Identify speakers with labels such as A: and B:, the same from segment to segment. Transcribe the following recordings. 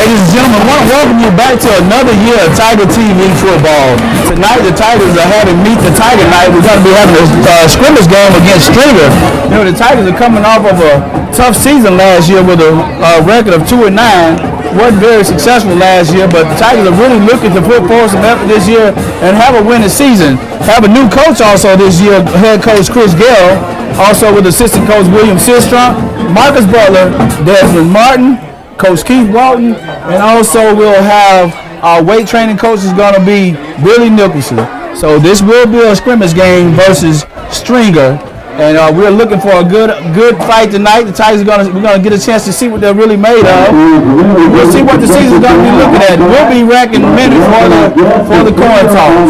A: Ladies and gentlemen, I want to welcome you back to another year of Tiger TV football. Tonight, the Tigers are having Meet the Tiger night. We're going to be having a scrimmage game against Stringer. You know, the Tigers are coming off of a tough season last year with a record of 2-9. Wasn't very successful last year, but the Tigers are really looking to put forth some effort this year and have a winning season. Have a new coach also this year, head coach Chris Gale, also with assistant coach William Sistrom, Marcus Butler, Desmond Martin, Coach Keith Walton, and also we'll have our weight training coach is going to be Billy Nicholson. So this will be a scrimmage game versus Stringer, and we're looking for a good fight tonight. The Tigers we're going to get a chance to see what they're really made of. We'll see what the season's going to be looking at. We'll be ranking minutes for the coin toss.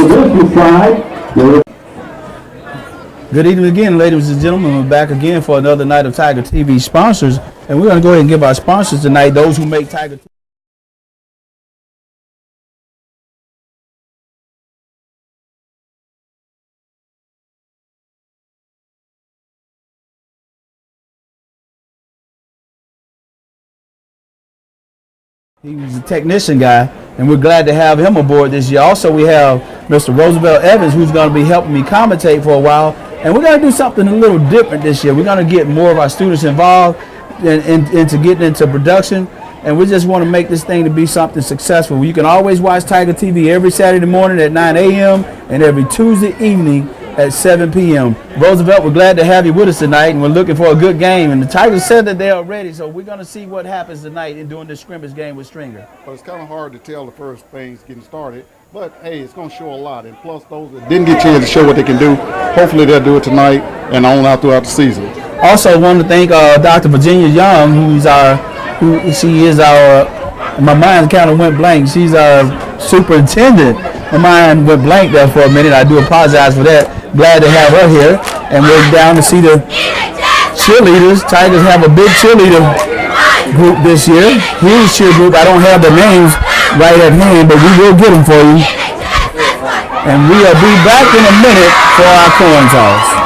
A: Good evening again, ladies and gentlemen. We're back again for another night of Tiger TV sponsors. And we're going to go ahead and give our sponsors tonight, those who make Tiger He was a technician guy, and we're glad to have him aboard this year. Also, we have Mr. Roosevelt Evans, who's going to be helping me commentate for a while. And we're going to do something a little different this year. We're going to get more of our students involved into getting into production. And we just want to make this thing to be something successful. You can always watch Tiger TV every Saturday morning at 9 a.m. and every Tuesday evening at 7 p.m. Roosevelt, we're glad to have you with us tonight, and we're looking for a good game. And the Tigers said that they are ready, so we're going to see what happens tonight in doing this scrimmage game with Stringer.
B: Well, it's kind of hard to tell the first things getting started, but hey, it's going to show a lot. And plus, those that didn't get a chance to show what they can do, hopefully they'll do it tonight and on out throughout the season. Also, want to thank Dr. Virginia Young, my mind kind of went blank. She's our superintendent. My mind went blank there for a minute. I do apologize for that. Glad to have her here. And we're down to see the cheerleaders. Tigers have a big cheerleader group this year. Huge cheer group. I don't have the names right at hand, but we will get them for you. And we'll be back in a minute for our coin toss.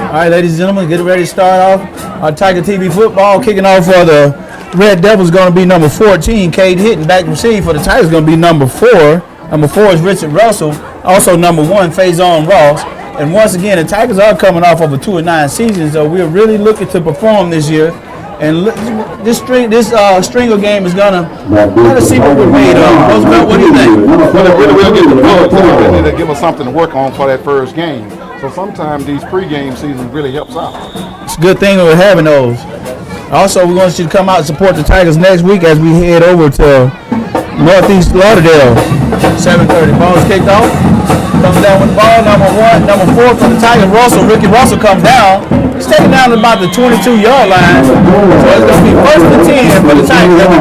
B: All right, ladies and gentlemen, get ready to start off our Tiger TV football. Kicking off for the Red Devils going to be number 14, Cade Hitton. Back receive for the Tigers going to be number 4. Number 4 is Richard Russell. Also number 1, Faison Ross. And once again, the Tigers are coming off of a 2-9 season, so we're really looking to perform this year. And this Stringer game is gonna see what we're made of. Roosevelt, what do you think? Well, it really will get the ball going. They need to give us something to work on for that first game. So sometimes these pregame seasons really helps out.
A: It's a good thing that we're having those. Also, we want you to come out and support the Tigers next week as we head over to Northeast Lauderdale. 7:30. Ball is kicked off. Comes down with the ball. Number 4 for the Tigers. Ricky Russell comes down. He's taken down to about the 22-yard line. So it's going to be first and 10 for the Tigers at the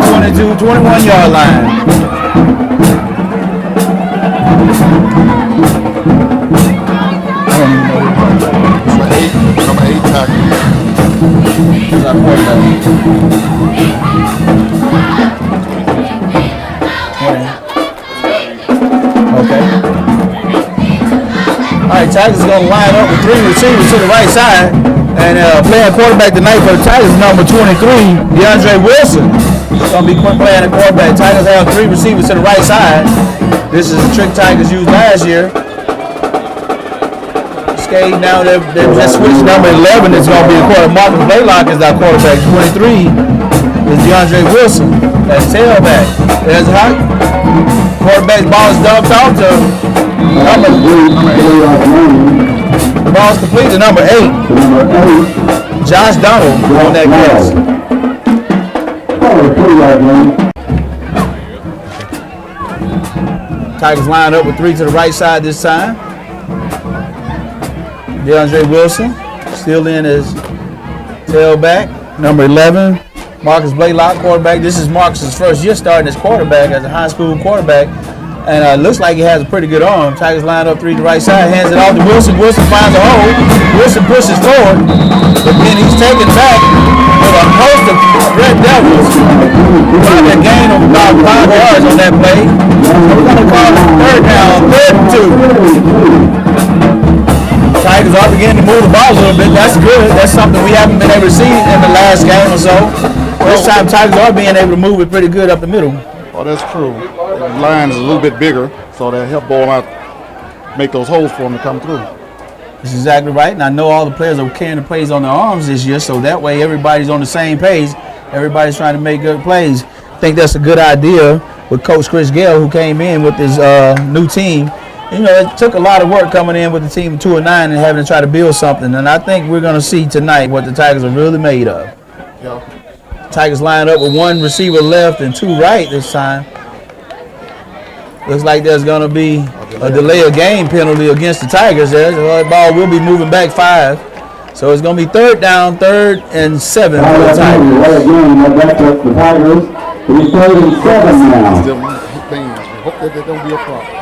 A: 21-yard line.
B: Number 8 tackle.
A: Okay. All right, Tigers is going to line up with 3 receivers to the right side. And playing quarterback tonight for the Tigers, number 23, DeAndre Wilson. Going to be playing a quarterback. Tigers have 3 receivers to the right side. This is a trick Tigers used last year. Skate now, they've just switched number 11. It's going to be the quarterback. Marcus Blaylock is our quarterback. 23 is DeAndre Wilson at tailback. There's a high. Quarterback's ball is dumped off to number 8. The ball is complete to number 8. Josh Donald on that catch. Tigers line up with 3 to the right side this time. DeAndre Wilson still in as tailback. Number 11, Marcus Blaylock, quarterback. This is Marcus's first year starting as quarterback, as a high school quarterback. And looks like he has a pretty good arm. Tigers line up 3 to the right side, hands it off to Wilson. Wilson finds a hole. Wilson pushes forward, but then he's taken back with a host of Red Devils. Probably a gain of about 5 yards on that play. So we're going to call it 3rd down, 3rd and 2. Tigers are beginning to move the ball a little bit. That's good. That's something we haven't been able to see in the last game or so.
B: This time Tigers are being able to move it pretty good up the middle.
C: Well, that's true. The line is a little bit bigger, so that help ball out, make those holes for them to come through.
B: That's exactly right. And I know all the players are carrying the plays on their arms this year, so that way everybody's on the same page. Everybody's trying to make good plays. I think that's a good idea with Coach Chris Gale, who came in with his new team. You know, it took a lot of work coming in with the team 2-9 and having to try to build something. And I think we're going to see tonight what the Tigers are really made of.
C: Yeah.
B: Tigers lined up with one receiver left and two right this time. Looks like there's going to be a delay of game penalty against the Tigers there. The ball will be moving back 5. So it's going to be 3rd down, 3rd and 7 for the Tigers.
D: The Tigers. It's 3rd and 7 now.
C: Still, hope that there don't be a problem.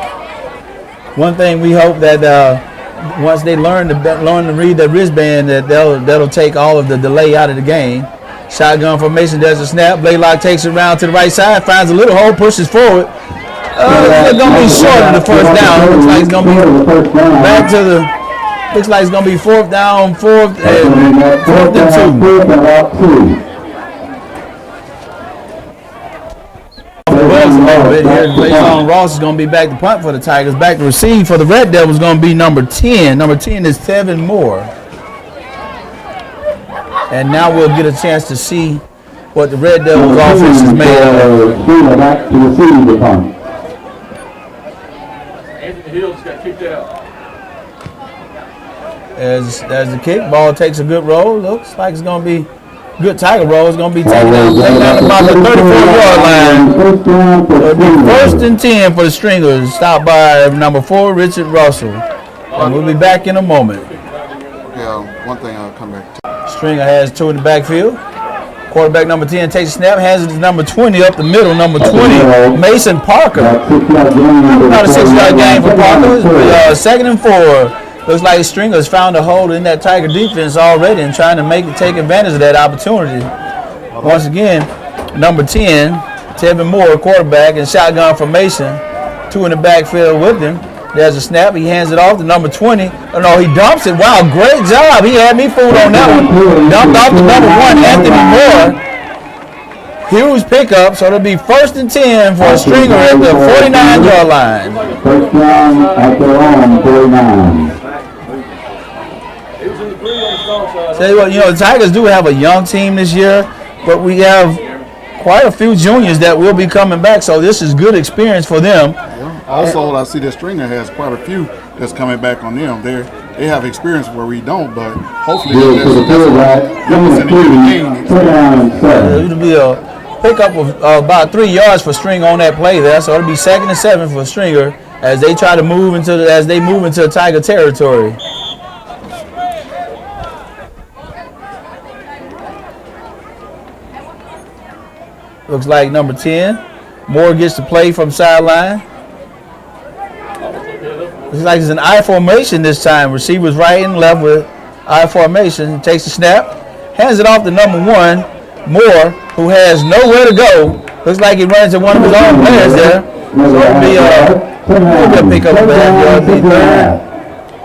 B: One thing we hope that once they learn to read the wristband, that that'll take all of the delay out of the game. Shotgun formation, there's a snap. Blaylock takes it around to the right side, finds a little hole, pushes forward. It's going to be short of the 1st down. Looks like it's going to be back to the. Looks like it's going to be 4th down, 4th and 2. Layshawn Ross is going to be back to punt for the Tigers. Back to receive for the Red Devils is going to be number 10. Number 10 is Tevin Moore. And now we'll get a chance to see what the Red Devils offense is made of.
D: Back to receive the punt.
E: Anthony Hill just got kicked out.
B: As the kick, ball takes a good roll. Looks like it's going to be good Tiger roll. It's going to be taken down about the 34-yard line. It'll be 1st and 10 for the Stringers. Stopped by number 4, Richard Russell. And we'll be back in a moment.
C: Yeah, one thing I'll come back to.
B: Stringer has 2 in the backfield. Quarterback number 10 takes a snap, hands it to number 20 up the middle. Number 20, Mason Parker. About a 6-yard gain for Parker. 2nd and 4. Looks like Stringers found a hole in that Tiger defense already and trying to take advantage of that opportunity. Once again, number 10, Tevin Moore, quarterback, in shotgun formation. 2 in the backfield with him. There's a snap. He hands it off to number 20. Oh, no, he dumps it. Wow, great job. He had me fooled on that one. Dumped off to number 1, Anthony Moore. Huge pickup, so it'll be 1st and 10 for a Stringer at the 49-yard line.
D: 1st down at their own 49.
B: Tell you what, the Tigers do have a young team this year, but we have quite a few juniors that will be coming back, so this is good experience for them.
C: Yeah. Also, I see that Stringer has quite a few that's coming back on them. They have experience where we don't, but hopefully
B: it'll be a pickup of about 3 yards for Stringer on that play there, so it'll be 2nd and 7 for Stringer as they try to move into Tiger territory. Looks like number 10. Moore gets to play from sideline. Looks like it's an I formation this time. Receivers right and left with I formation. Takes the snap. Hands it off to number 1, Moore, who has nowhere to go. Looks like he runs into one of his own players there. So it'll be a pickup of that.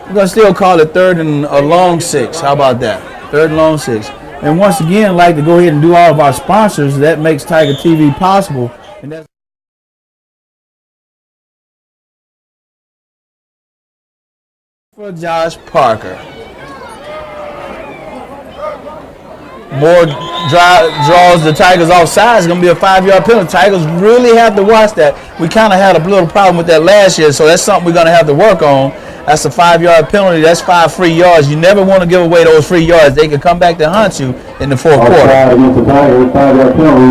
B: We're going to still call it 3rd and a long 6. How about that? 3rd and long 6. And once again, I'd like to go ahead and do all of our sponsors. That makes Tiger TV possible. And that's for Josh Parker. Moore draws the Tigers offside. It's going to be a 5-yard penalty. Tigers really have to watch that. We kind of had a little problem with that last year, so that's something we're going to have to work on. That's a 5-yard penalty. That's 5 free yards. You never want to give away those free yards. They can come back to hunt you in the 4th quarter.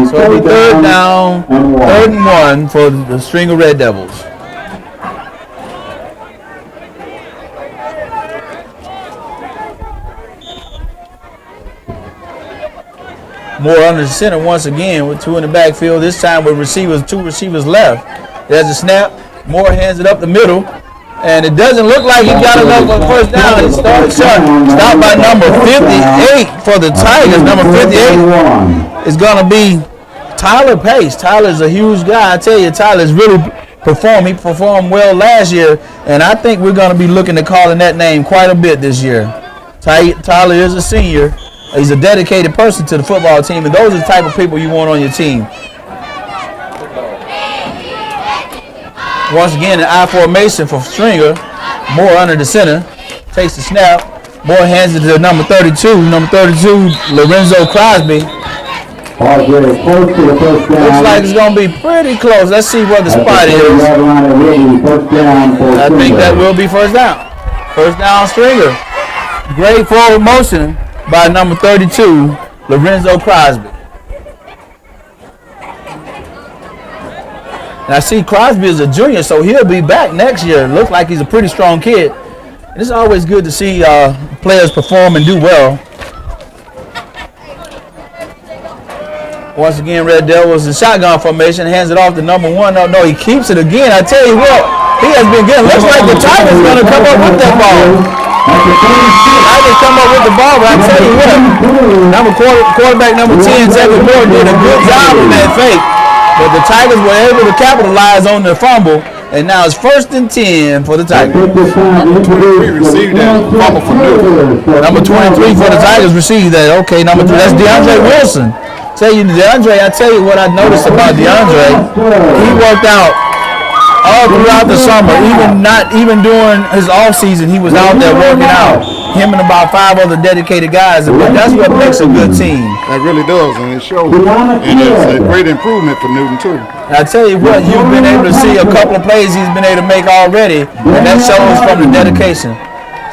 B: So it'll be 3rd down, 3rd and 1 for the Stringer Red Devils. Moore under the center once again with 2 in the backfield. This time with 2 receivers left. There's a snap. Moore hands it up the middle. And it doesn't look like he got enough for the 1st down. He started short. Stopped by number 58 for the Tigers. Number 58 is going to be Tyler Pace. Tyler's a huge guy. I tell you, Tyler's really performed. He performed well last year. And I think we're going to be looking at calling that name quite a bit this year. Tyler is a senior. He's a dedicated person to the football team, and those are the type of people you want on your team. Once again, an I formation for Stringer. Moore under the center. Takes the snap. Moore hands it to number 32. Number 32, Lorenzo Crosby. Looks like it's going to be pretty close. Let's see what the spot is. I think that will be first down. First down, Stringer. Great forward motion by number 32, Lorenzo Crosby. And I see Crosby is a junior, so he'll be back next year. Looks like he's a pretty strong kid. And it's always good to see players perform and do well. Once again, Red Devils in shotgun formation, hands it off to number 1. No, he keeps it again. I tell you what, he has been good. Looks like the Tigers going to come up with that ball. Tigers come up with the ball, but I tell you what, quarterback number 10, Zachary Moore, did a good job on that fake. But the Tigers were able to capitalize on the fumble, and now it's 1st and 10 for the Tigers.
C: Number 23 received that fumble from Newton.
B: Number 23 for the Tigers received that. Okay, number 3, that's DeAndre Wilson. I tell you what I noticed about DeAndre. He worked out all throughout the summer, even during his off season, he was out there working out. Him and about 5 other dedicated guys, and that's what makes a good team.
C: That really does, and it shows. And it's a great improvement for Newton too.
B: I tell you what, you've been able to see a couple of plays he's been able to make already, and that shows from the dedication.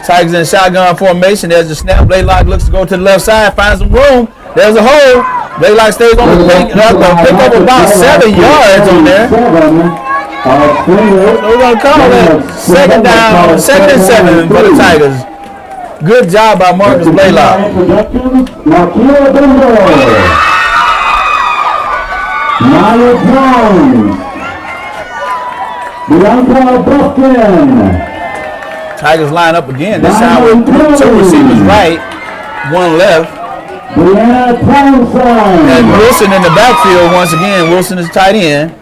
B: Tigers in shotgun formation. There's the snap. Blaylock looks to go to the left side, finds some room. There's a hole. Blaylock stays on the pick up about 7 yards on there. So we're going to call it second down, 2nd and 7 for the Tigers. Good job by Marcus Blaylock. Tigers line up again. This time with 2 receivers right, 1 left. And Wilson in the backfield once again. Wilson is tight end.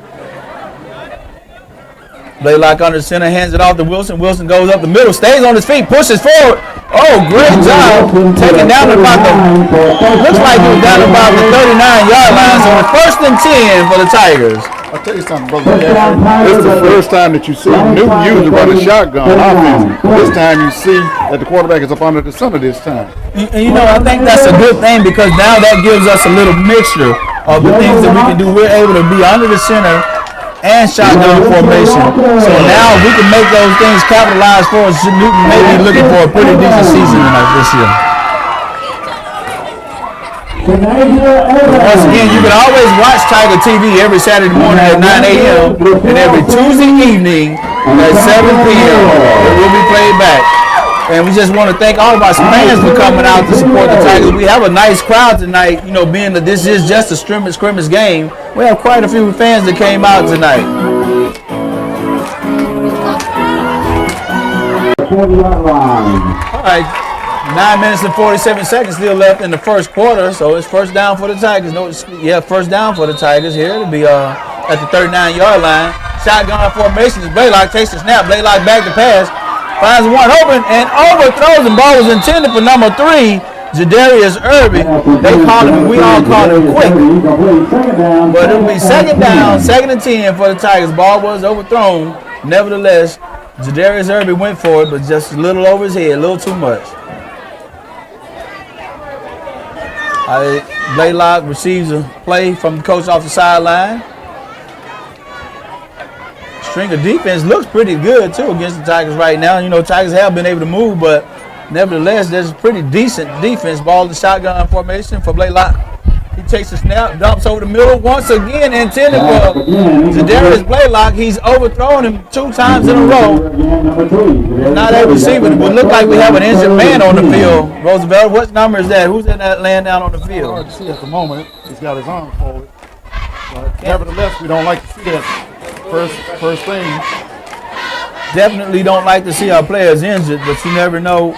B: Blaylock under center, hands it off to Wilson. Wilson goes up the middle, stays on his feet, pushes forward. Oh, great job. Taking down about looks like he was down about the 39-yard line. So it's 1st and 10 for the Tigers.
C: I'll tell you something, brother. This is the first time that you see Newton use to run a shotgun offense. This time you see that the quarterback is up under the center this time.
B: You know, I think that's a good thing because now that gives us a little mixture of the things that we can do. We're able to be under the center and shotgun formation. So now we can make those things capitalize for us. Newton may be looking for a pretty decent season this year. Once again, you can always watch Tiger TV every Saturday morning at 9 a.m. and every Tuesday evening at 7 p.m. It will be played back. And we just want to thank all of our fans for coming out to support the Tigers. We have a nice crowd tonight, you know, being that this is just a scrimmage game. We have quite a few fans that came out tonight. All right. 9 minutes and 47 seconds still left in the first quarter, so it's first down for the Tigers. First down for the Tigers here. It'll be at the 39-yard line. Shotgun formation. Blaylock takes the snap. Blaylock back to pass. Finds one open and overthrows. The ball was intended for number 3, Jadarius Irby. We all call him quick. But it'll be 2nd down, 2nd and 10 for the Tigers. Ball was overthrown. Nevertheless, Jadarius Irby went for it, but just a little over his head, a little too much. Blaylock receives a play from the coach off the sideline. Stringer defense looks pretty good too against the Tigers right now. You know, Tigers have been able to move, but nevertheless, there's a pretty decent defense. Ball in shotgun formation for Blaylock. He takes the snap, dumps over the middle once again, intended for Jadarius Blaylock. He's overthrown him 2 times in a row. Not able to see, but it would look like we have an injured man on the field. Roosevelt, what number is that? Who's in that laying down on the field?
C: Hard to see at the moment. He's got his arm forward. But nevertheless, we don't like to see that first thing.
B: Definitely don't like to see our players injured, but you never know.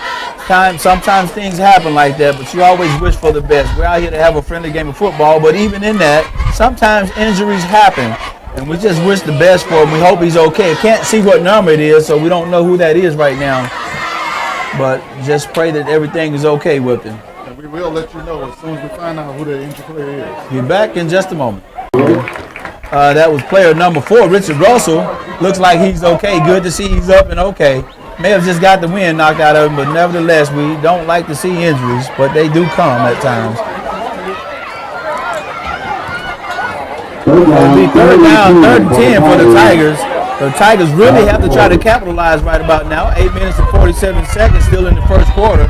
B: Sometimes things happen like that, but you always wish for the best. We're out here to have a friendly game of football, but even in that, sometimes injuries happen, and we just wish the best for him. We hope he's okay. Can't see what number it is, so we don't know who that is right now, but just pray that everything is okay with him.
C: And we we'll let you know as soon as we find out who the injured player is.
B: Be back in just a moment. That was player number 4, Richard Russell. Looks like he's okay. Good to see he's up and okay. May have just got the wind knocked out of him, but nevertheless, we don't like to see injuries, but they do come at times. It'll be third down, 3rd and 10 for the Tigers. The Tigers really have to try to capitalize right about now. 8 minutes and 47 seconds still in the first quarter.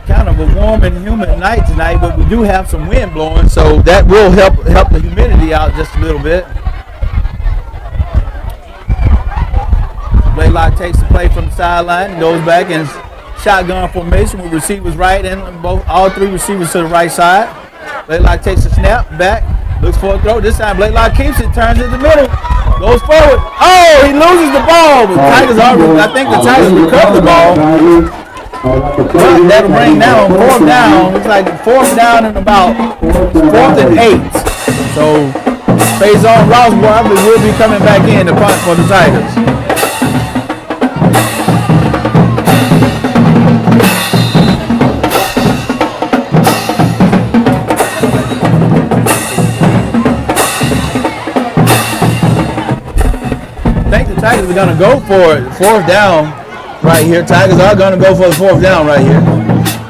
B: Kind of a warm and humid night tonight, but we do have some wind blowing, so that will help the humidity out just a little bit. Blaylock takes the play from the sideline, goes back in shotgun formation with receivers right and all 3 receivers to the right side. Blaylock takes the snap, back, looks for a throw. This time Blaylock keeps it, turns in the middle, goes forward. Oh, he loses the ball, but I think the Tigers recover the ball. But that'll bring down 4th down. It's like 4th down and about 4th and 8. So Faison Rossbourne will be coming back in to punt for the Tigers. I think the Tigers are going to go for it. 4th down. Right here, Tigers are going to go for the 4th down right here.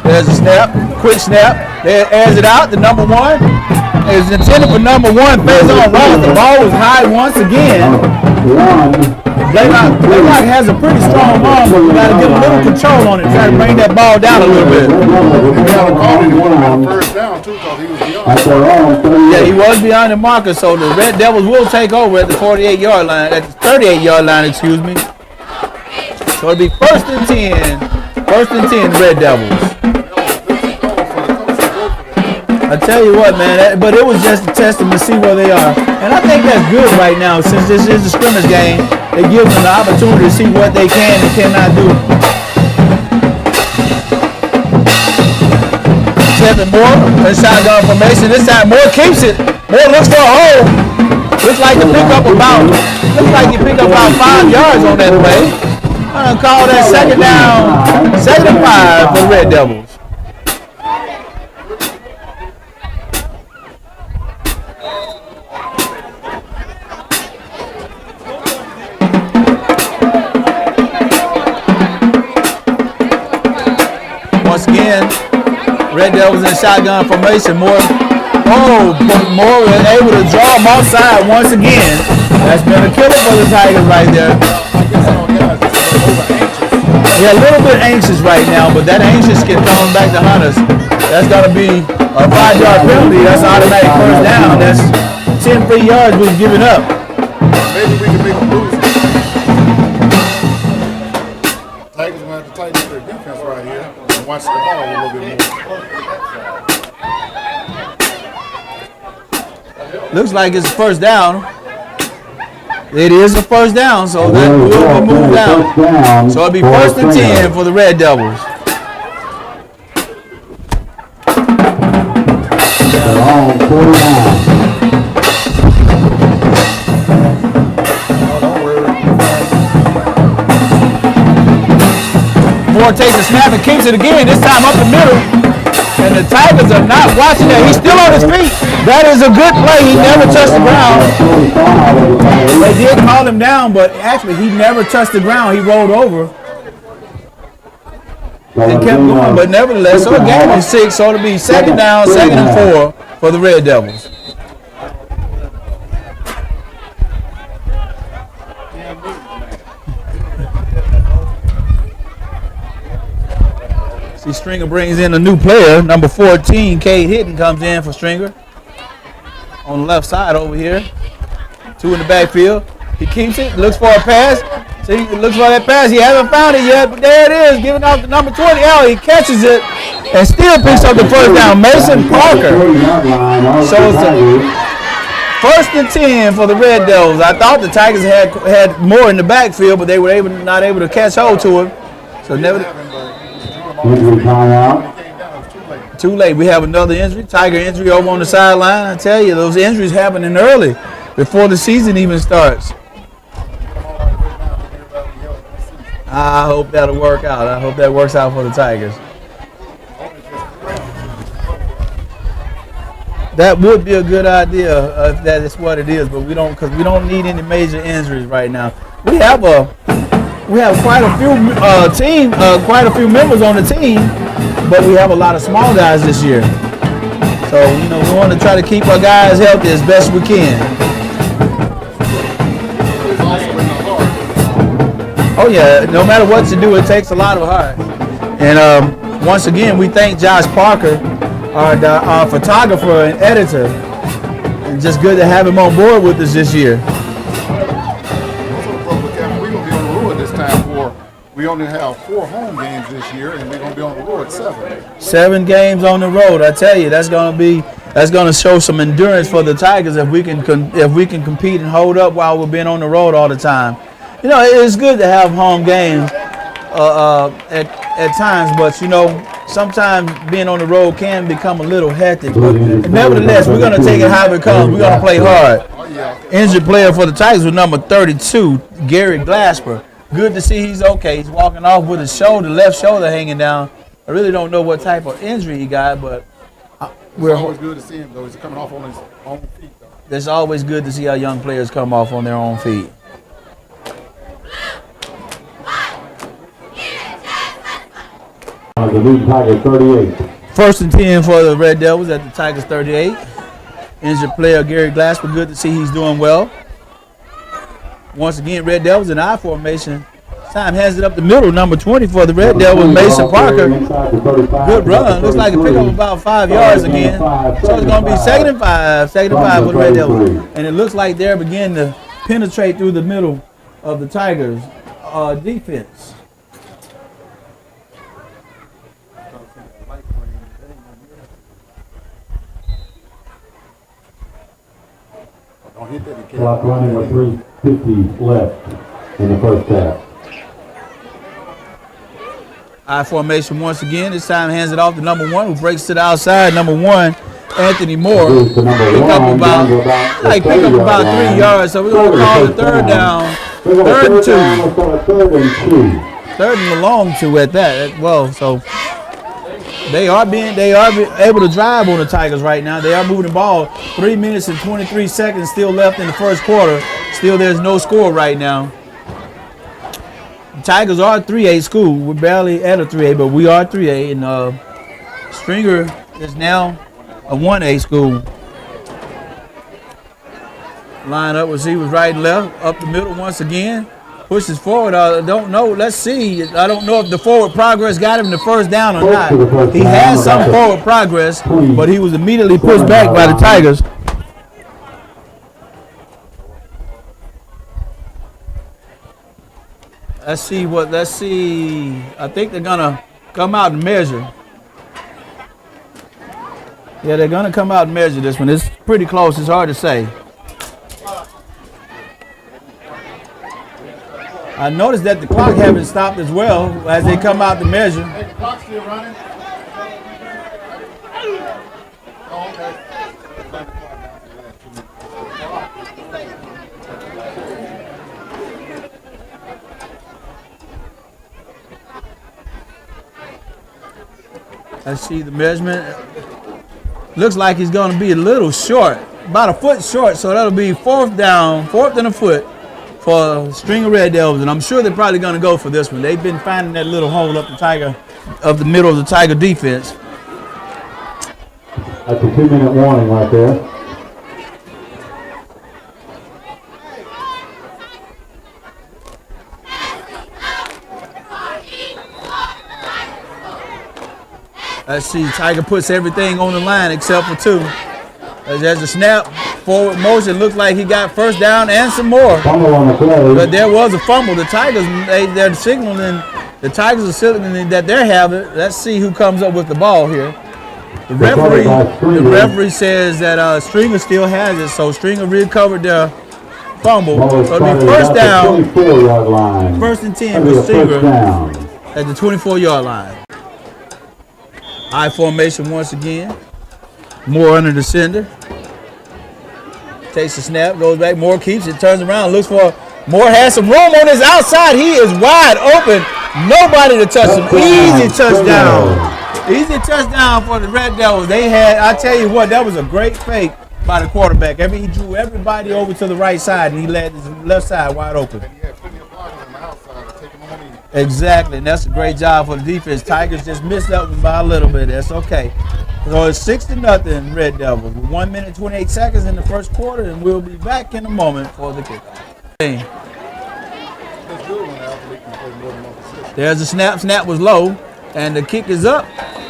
B: There's a snap, quick snap. There, airs it out. The number 1 is intended for number 1. Faison Ross. The ball was high once again. Blaylock has a pretty strong arm, but we got to get a little control on it. Try to bring that ball down a little bit.
C: First down too, because he was beyond.
B: Yeah, he was beyond the marker, so the Red Devils will take over at the 48-yard line, at the 38-yard line, excuse me. So it'll be 1st and 10. 1st and 10, Red Devils. I tell you what, man, but it was just a test to see where they are. And I think that's good right now, since this is a scrimmage game. It gives them the opportunity to see what they can and cannot do. Kevin Moore in shotgun formation. This time Moore keeps it. Moore looks for a hole. Looks like he picked up about 5 yards on that play. I'm gonna call that 2nd down, 2nd and 5 for the Red Devils. Once again, Red Devils in shotgun formation. Moore was able to draw them offside once again. That's been a killer for the Tigers right there. Yeah, a little bit anxious right now, but that anxious get thrown back to Hunters. That's going to be a 5-yard penalty. That's an automatic 1st down. That's 10 free yards we've given up.
C: Maybe we can make them lose. Tigers going to have to tighten up their defense right here and watch the ball a little bit more.
B: Looks like it's a 1st down. It is a 1st down, so that will be moved down. So it'll be 1st and 10 for the Red Devils. Moore takes a snap and keeps it again, this time up the middle. And the Tigers are not watching that. He's still on his feet. That is a good play. He never touched the ground. They did call him down, but actually he never touched the ground. He rolled over and kept going. But nevertheless, so a game of 6, so it'll be 2nd down, 2nd and 4 for the Red Devils. See, Stringer brings in a new player, number 14, Cade Hitton comes in for Stringer. On the left side over here. 2 in the backfield. He keeps it, looks for a pass. See, looks for that pass. He hasn't found it yet, but there it is, giving out the number 20. Oh, he catches it and still picks up the 1st down. Mason Parker. So it's a 1st and 10 for the Red Devils. I thought the Tigers had more in the backfield, but they were not able to catch hold to him. So never. Too late. We have another injury. Tiger injury over on the sideline. I tell you, those injuries happening early, before the season even starts. I hope that'll work out. I hope that works out for the Tigers. That would be a good idea if that is what it is, but we don't, because we don't need any major injuries right now. We have quite a few quite a few members on the team, but we have a lot of small guys this year. So we want to try to keep our guys healthy as best we can. Oh yeah, no matter what you do, it takes a lot of heart. And once again, we thank Josh Parker, our photographer and editor. And just good to have him on board with us this year.
C: We're going to be on the road this time we only have 4 home games this year, and we're going to be on the road 7.
B: 7 games on the road. I tell you, that's going to show some endurance for the Tigers if we can compete and hold up while we're being on the road all the time. It's good to have home games at times, but sometimes being on the road can become a little hectic. But nevertheless, we're going to take it how it comes. We're going to play hard. Injured player for the Tigers was number 32, Gary Glasper. Good to see he's okay. He's walking off with his left shoulder hanging down. I really don't know what type of injury he got, but
C: it's always good to see him, though. He's coming off on his own feet, though.
B: It's always good to see our young players come off on their own feet.
D: The lead Tigers 38.
B: 1st and 10 for the Red Devils at the Tigers 38. Injured player Gary Glasper, good to see he's doing well. Once again, Red Devils in I formation. Time hands it up the middle, number 20 for the Red Devils, Mason Parker. Good run. Looks like it picked up about 5 yards again. So it's going to be 2nd and 5 for the Red Devils. And it looks like they're beginning to penetrate through the middle of the Tigers' defense.
D: Clock running with 3:50 left in the first half.
B: I formation once again. This time hands it off to number 1, who breaks to the outside. Number 1, Anthony Moore. Pick up about 3 yards. So we're going to call the 3rd down. 3rd and 2. 3rd and a long 2 at that. Well, so they are able to drive on the Tigers right now. They are moving the ball. 3 minutes and 23 seconds still left in the first quarter. Still, there's no score right now. The Tigers are a 3A school. We're barely at a 3A, but we are 3A. And Stringer is now a 1A school. Line up, he was right and left, up the middle once again. Pushes forward. I don't know. Let's see. I don't know if the forward progress got him the first down or not. He has some forward progress, but he was immediately pushed back by the Tigers. Let's see. I think they're going to come out and measure. Yeah, they're going to come out and measure this one. It's pretty close. It's hard to say. I noticed that the clock haven't stopped as well as they come out to measure.
C: Hey, the clock's still running.
B: Let's see the measurement. Looks like he's going to be a little short, about a foot short, so that'll be 4th down, 4th and a foot for Stringer Red Devils, and I'm sure they're probably going to go for this one. They've been finding that little hole up the middle of the Tiger defense.
D: That's a 2-minute warning right there.
B: Let's see, Tiger puts everything on the line except for 2. There's a snap, forward motion. Looks like he got 1st down and some more. But there was a fumble. The Tigers, they're signaling, the Tigers are signaling that they're having. Let's see who comes up with the ball here. The referee says that Stringer still has it, so Stringer recovered their fumble. So it'll be 1st down, 1st and 10 for Stringer at the 24-yard line. I formation once again. Moore under the center. Takes the snap, goes back. Moore keeps it, turns around, looks for Moore. Has some room on his outside. He is wide open. Nobody to touch him. Easy touchdown Easy touchdown for the Red Devils. They had, I tell you what, that was a great fake by the quarterback. He drew everybody over to the right side, and he let his left side wide open.
C: And he had plenty of blockers on the outside to take him on in.
B: Exactly, and that's a great job for the defense. Tigers just missed that one by a little bit. That's okay. So it's 6-0 Red Devils with 1 minute 28 seconds in the first quarter, and we'll be back in a moment for the kickoff.
C: It's good when the athlete can play more than one position.
B: There's a snap. Snap was low, and the kick is up,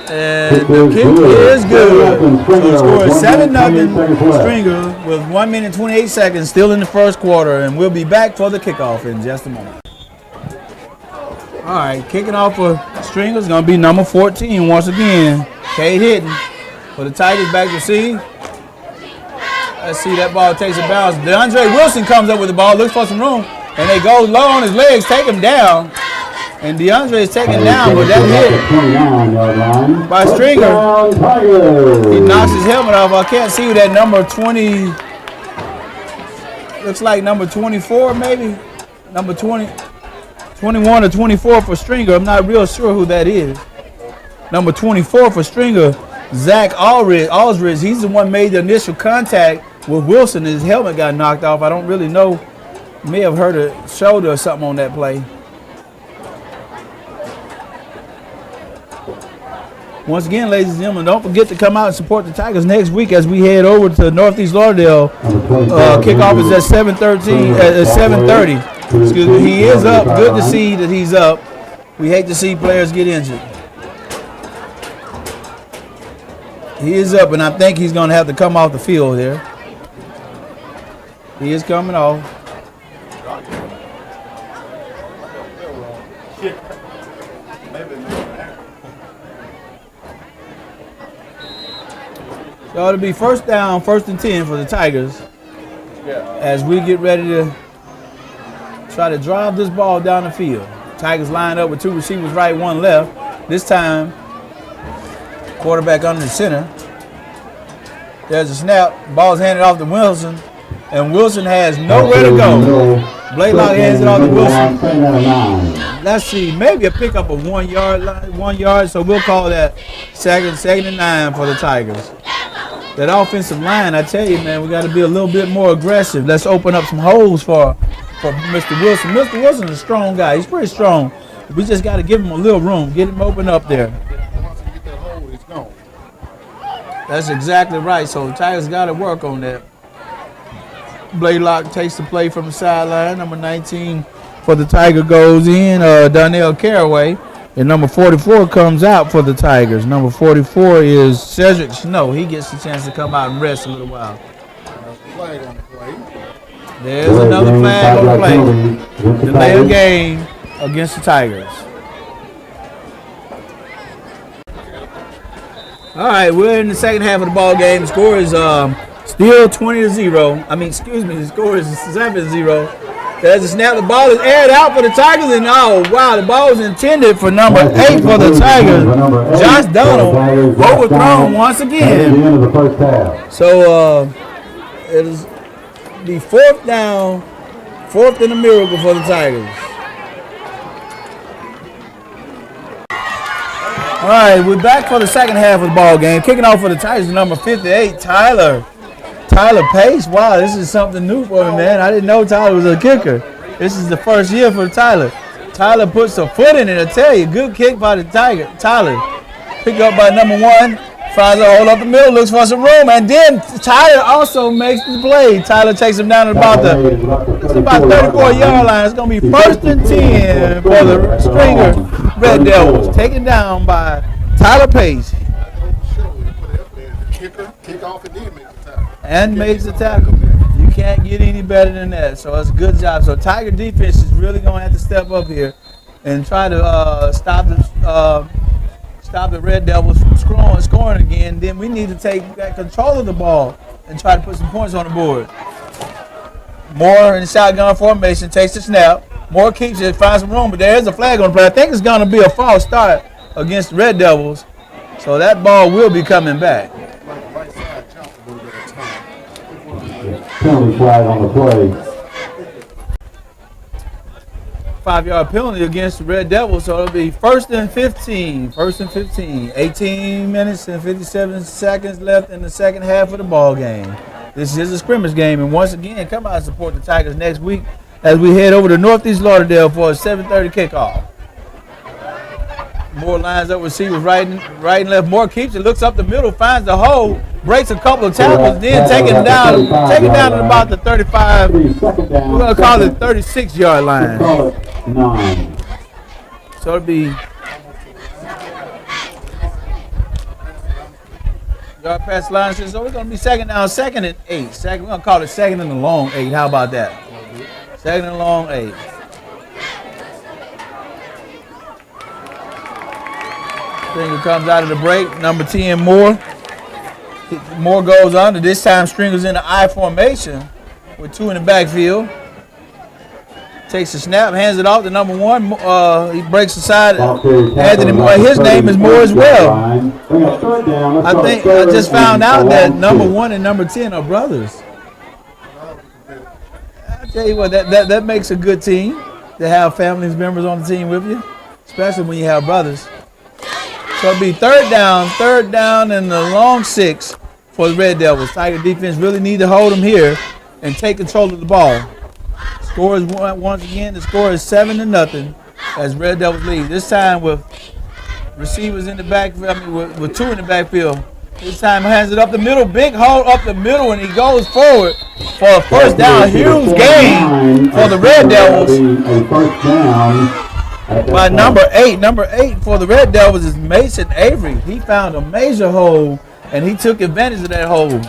B: and the kick is good. So the score is 7-0 Stringer with 1 minute 28 seconds still in the first quarter, and we'll be back for the kickoff in just a moment. All right, kicking off for Stringer is going to be number 14 once again. Cade Hitton for the Tigers back to see. Let's see, that ball takes a bounce. DeAndre Wilson comes up with the ball, looks for some room, and they go low on his legs, take him down. And DeAndre is taken down, but that hit by Stringer. He knocks his helmet off. I can't see who that number 20, looks like number 24 maybe. Number 20, 21 or 24 for Stringer. I'm not real sure who that is. Number 24 for Stringer, Zach Aldridge. He's the one made the initial contact with Wilson. His helmet got knocked off. I don't really know. May have hurt a shoulder or something on that play. Once again, ladies and gentlemen, don't forget to come out and support the Tigers next week as we head over to Northeast Lauderdale. Kickoff is at 7:30. Excuse me. He is up. Good to see that he's up. We hate to see players get injured. He is up, and I think he's going to have to come off the field there. He is coming off. So it'll be first down, 1st and 10 for the Tigers as we get ready to try to drive this ball down the field. Tigers line up with 2 receivers right, 1 left. This time, quarterback under the center. There's a snap. Ball's handed off to Wilson, and Wilson has nowhere to go. Blaylock hands it off to Wilson. Let's see, maybe a pickup of 1 yard, so we'll call that second and 9 for the Tigers. That offensive line, I tell you, man, we got to be a little bit more aggressive. Let's open up some holes for Mr. Wilson. Mr. Wilson's a strong guy. He's pretty strong. We just got to give him a little room, get him open up there.
C: Once you get that hole, it's gone.
B: That's exactly right. So the Tigers got to work on that. Blaylock takes the play from the sideline. Number 19 for the Tiger goes in. Donnell Caraway. And number 44 comes out for the Tigers. Number 44 is Cedric Snow. He gets a chance to come out and rest a little while.
C: Flag on the play.
B: There's another flag on the play. Delay of game against the Tigers. All right, we're in the second half of the ball game. The score is still 20-0. The score is 7-0. There's a snap. The ball is aired out for the Tigers, and oh wow, the ball was intended for number 8 for the Tigers. Josh Donald overthrown once again. So it'll be 4th down, 4th and a miracle for the Tigers. All right, we're back for the second half of the ball game. Kicking off for the Tigers, number 58, Tyler Pace. Wow, this is something new for me, man. I didn't know Tyler was a kicker. This is the first year for Tyler. Tyler puts a foot in it, I tell you. Good kick by the Tiger. Tyler. Pick up by number 1. Finds a hole up the middle, looks for some room, and then Tyler also makes the play. Tyler takes him down to about 34-yard line. It's going to be 1st and 10 for the Stringer Red Devils. Taken down by Tyler Pace.
C: Kick off and then make the tackle.
B: And makes the tackle. You can't get any better than that. So it's a good job. So Tiger defense is really going to have to step up here and try to stop the Red Devils from scoring again. Then we need to take back control of the ball and try to put some points on the board. Moore in the shotgun formation takes the snap. Moore keeps it, finds some room, but there is a flag on the play. I think it's going to be a false start against the Red Devils. So that ball will be coming back.
C: Right side jump a little bit of time.
D: Penalty flag on the play.
B: 5-yard penalty against the Red Devils, so it'll be 1st and 15. 1st and 15. 18 minutes and 57 seconds left in the second half of the ball game. This is a scrimmage game, and once again, come out and support the Tigers next week as we head over to Northeast Lauderdale for a 7:30 kickoff. Moore lines up receivers right and left. Moore keeps it, looks up the middle, finds the hole, breaks a couple of tackles, then take it down at about the 35. We're going to call it 36-yard line. So it'll be yard pass line. So we're going to be second and 8. We're going to call it second and a long 8. How about that? Second and long 8. Stringer comes out of the break. Number 10, Moore. Moore goes under. This time Stringer's in the I formation with 2 in the backfield. Takes the snap, hands it off to number 1. He breaks aside. Anthony Moore. His name is Moore as well. I just found out that number 1 and number 10 are brothers. I tell you what, that makes a good team to have family members on the team with you, especially when you have brothers. So it'll be third down and the long 6 for the Red Devils. Tiger defense really need to hold them here and take control of the ball. Score is once again, the score is 7-0 as Red Devils lead. This time with receivers in the backfield, with 2 in the backfield. This time hands it up the middle, big hole up the middle, and he goes forward for a first down. Huge gain for the Red Devils. By number 8. Number 8 for the Red Devils is Mason Avery. He found a major hole, and he took advantage of that hole.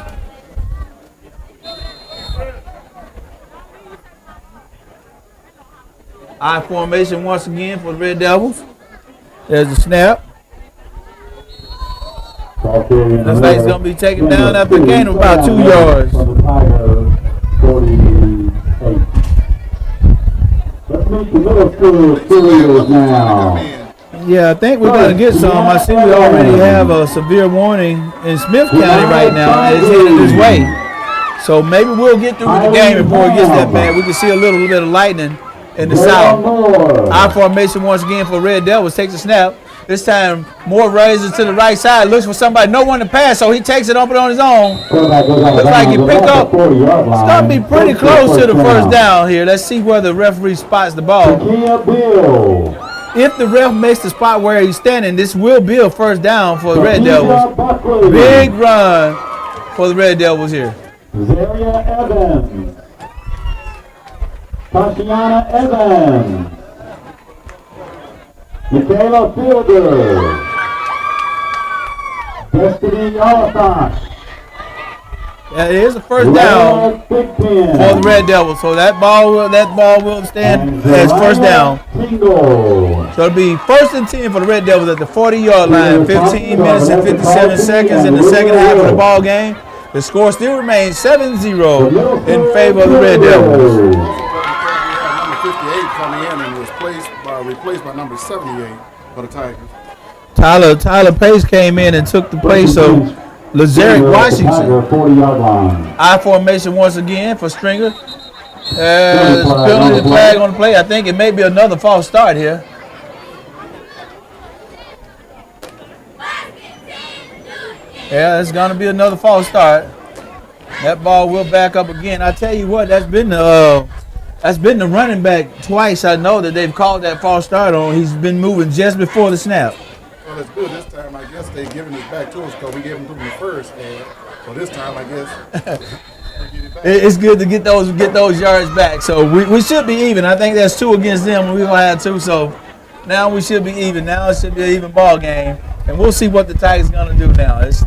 B: I formation once again for the Red Devils. There's the snap. Looks like it's going to be taken down after a gain of about 2 yards.
D: Let's meet the middle school studios now.
B: Yeah, I think we're going to get some. I see we already have a severe warning in Smith County right now, and it's headed this way. So maybe we'll get through with the game before it gets that bad. We can see a little bit of lightning in the south. I formation once again for Red Devils. Takes a snap. This time, Moore raises to the right side, looks for somebody, no one to pass, so he takes it up on his own. Looks like he picked up. It's going to be pretty close to the first down here. Let's see where the referee spots the ball. If the ref makes the spot where he's standing, this will be a first down for the Red Devils. Big run for the Red Devils here.
D: Zaria Evans. Tatiana Evans. Michaela Fielder. Destiny Oliphant.
B: Yeah, it is a first down for the Red Devils. So that ball will stand as first down. So it'll be 1st and 10 for the Red Devils at the 40-yard line. 15 minutes and 57 seconds in the second half of the ball game. The score still remains 7-0 in favor of the Red Devils.
C: Number 58 coming in and was replaced by number 78 for the Tigers.
B: Tyler Pace came in and took the place of Lazarick Washington.
D: 40-yard line.
B: I formation once again for Stringer. Penalty flag on the play. I think it may be another false start here. Yeah, it's going to be another false start. That ball will back up again. I tell you what, that's been the running back twice. I know that they've called that false start on. He's been moving just before the snap.
C: Well, that's good. This time, I guess they've given it back to us because we gave them to them the first. So this time, I guess,
B: it's good to get those yards back. So we should be even. I think that's 2 against them. We're going to have 2. So now we should be even. Now it should be an even ball game. And we'll see what the Tigers are going to do now. It's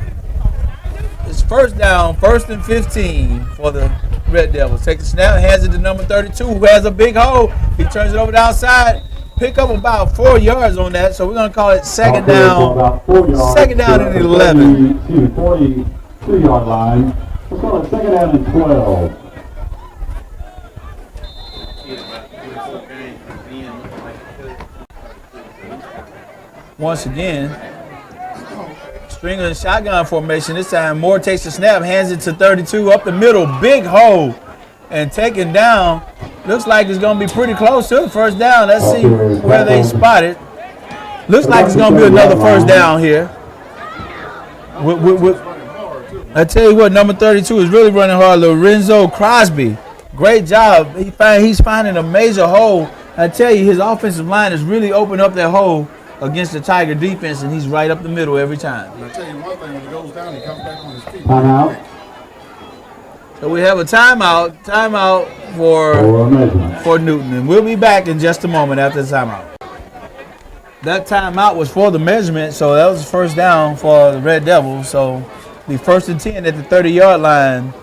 B: first down, 1st and 15 for the Red Devils. Take the snap, hands it to number 32, who has a big hole. He turns it over to the outside. Pick up about 4 yards on that, so we're going to call it second down. Second down and 11.
D: 42-yard line. Let's call it second down and 12.
B: Once again, Stringer in shotgun formation. This time Moore takes the snap, hands it to 32 up the middle. Big hole and taken down Looks like it's going to be pretty close to the first down. Let's see where they spot it. Looks like it's going to be another first down here. I tell you what, number 32 is really running hard. Lorenzo Crosby. Great job. He's finding a major hole. I tell you, his offensive line has really opened up that hole against the Tiger defense, and he's right up the middle every time.
C: And I tell you one thing, when he goes down, he comes back on his feet.
D: Timeout.
B: So we have a timeout for Newton, and we'll be back in just a moment after the timeout. That timeout was for the measurement, so that was the first down for the Red Devils. So be 1st and 10 at the 30-yard line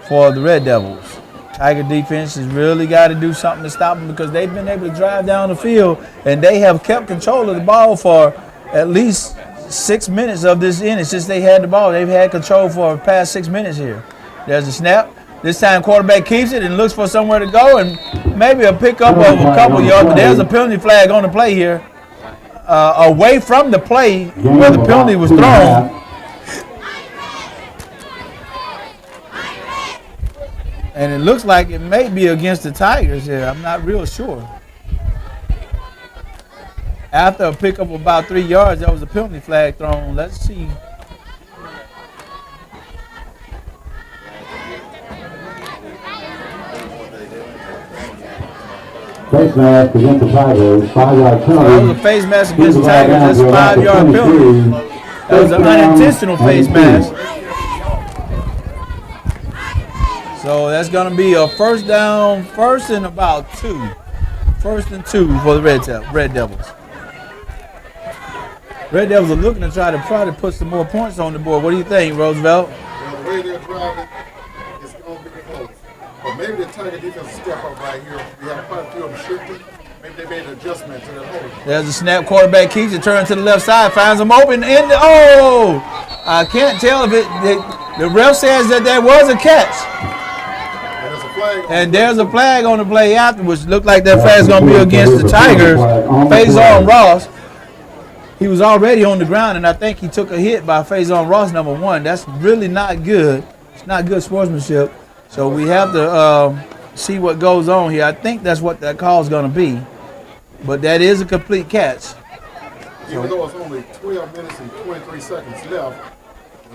B: for the Red Devils. Tiger defense has really got to do something to stop them because they've been able to drive down the field, and they have kept control of the ball for at least 6 minutes of this inning. Since they had the ball, they've had control for the past 6 minutes here. There's a snap. This time quarterback keeps it and looks for somewhere to go, and maybe a pickup of a couple yards, but there's a penalty flag on the play here. Away from the play where the penalty was thrown. And it looks like it may be against the Tigers here. I'm not real sure. After a pickup of about 3 yards, there was a penalty flag thrown. Let's see.
D: Face mask against the Tigers, 5-yard penalty.
B: That was a face mask against the Tigers. That's a 5-yard penalty. That was an unintentional face mask. So that's going to be a first down, first and about 2. 1st and 2 for the Red Devils. Red Devils are looking to try to put some more points on the board. What do you think, Roosevelt?
C: Well, the way they're driving, it's going to be close. But maybe the Tiger defense will step up right here. We have quite a few of them shifting. Maybe they made an adjustment to that hold.
B: There's a snap. Quarterback keeps it, turns to the left side, finds them open. I can't tell if the ref says that there was a catch. And there's a flag on the play afterwards. Looked like that flag's going to be against the Tigers. Faison Ross. He was already on the ground, and I think he took a hit by Faison Ross, number 1. That's really not good. It's not good sportsmanship. So we have to see what goes on here. I think that's what that call is going to be. But that is a complete catch.
C: Even though it's only 12 minutes and 23 seconds left,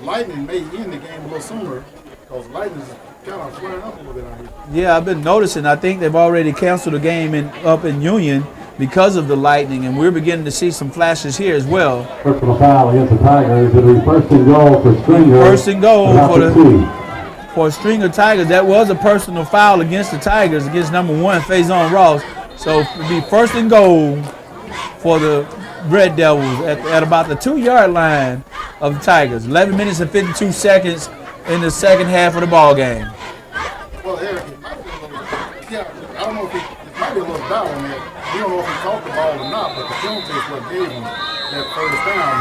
C: Lightning may end the game a little sooner because Lightning is kind of flaring up a little bit out here.
B: Yeah, I've been noticing. I think they've already canceled the game up in Union because of the Lightning, and we're beginning to see some flashes here as well.
D: Personal foul against the Tigers. It'll be 1st and goal for Stringer.
B: 1st and goal for Stringer Tigers. That was a personal foul against the Tigers, against number 1, Faison Ross. So it'll be 1st and goal for the Red Devils at about the 2-yard line of the Tigers. 11 minutes and 52 seconds in the second half of the ball game.
C: Well, Eric, it might be a little, I don't know if it might be a little doubt on that. We don't know if he caught the ball or not, but the penalty is what gave him that first down.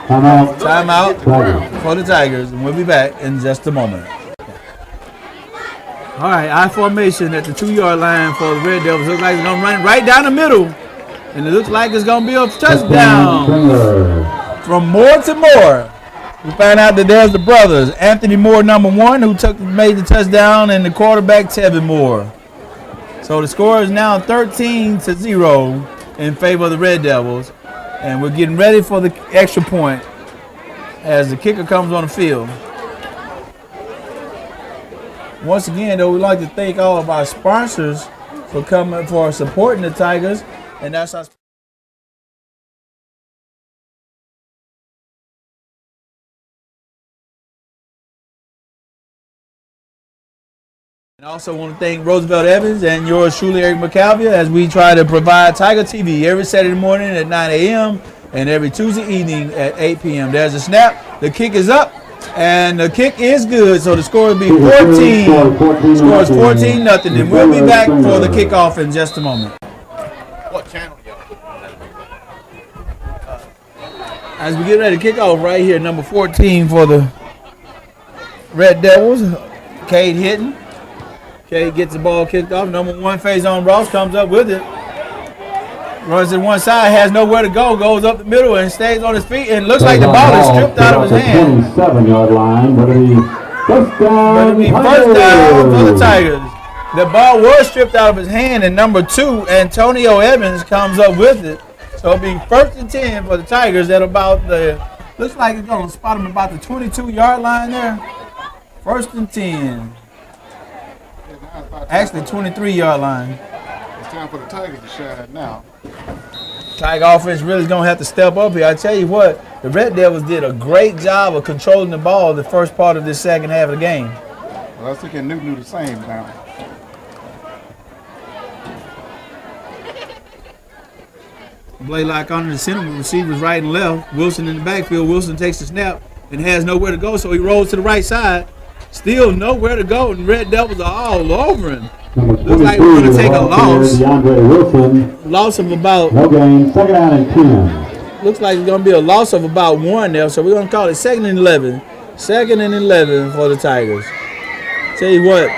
D: Timeout.
B: Timeout for the Tigers, and we'll be back in just a moment. All right, I formation at the 2-yard line for the Red Devils. Looks like it's going to run right down the middle, and it looks like it's going to be a touchdown from Moore to Moore. We find out that there's the brothers, Anthony Moore, number 1, who made the touchdown, and the quarterback, Tevin Moore. So the score is now 13-0 in favor of the Red Devils, and we're getting ready for the extra point as the kicker comes on the field. Once again, though, we'd like to thank all of our sponsors for supporting the Tigers, and that's our. And I also want to thank Roosevelt Evans and yours truly, Eric McCalvia, as we try to provide Tiger TV every Saturday morning at 9 a.m. and every Tuesday evening at 8 p.m. There's a snap. The kick is up, and the kick is good. So the score will be 14. The score is 14-0, and we'll be back for the kickoff in just a moment.
E: What channel you on?
B: As we get ready to kick off right here, number 14 for the Red Devils, Cade Hitton. Cade gets the ball kicked off. Number 1, Faison Ross comes up with it. Runs to one side, has nowhere to go, goes up the middle and stays on his feet, and looks like the ball is stripped out of his hand.
D: 27-yard line, but it'll be first down.
B: First down for the Tigers. The ball was stripped out of his hand, and number 2, Antonio Evans, comes up with it. So it'll be 1st and 10 for the Tigers at about the, looks like it's going to spot him about the 22-yard line there. 1st and 10. Actually, 23-yard line.
C: It's time for the Tigers to shine now.
B: Tiger offense really is going to have to step up here. I tell you what, the Red Devils did a great job of controlling the ball the first part of this second half of the game.
C: Well, I was thinking Newton do the same now.
B: Blaylock under the center, receivers right and left. Wilson in the backfield. Wilson takes the snap and has nowhere to go, so he rolls to the right side. Still nowhere to go, and Red Devils are all over him. Looks like we're going to take a loss.
D: DeAndre Wilson.
B: Loss of about,
D: No gain. 2nd down and 10.
B: looks like it's going to be a loss of about 1 there, so we're going to call it 2nd and 11. 2nd and 11 for the Tigers. Tell you what,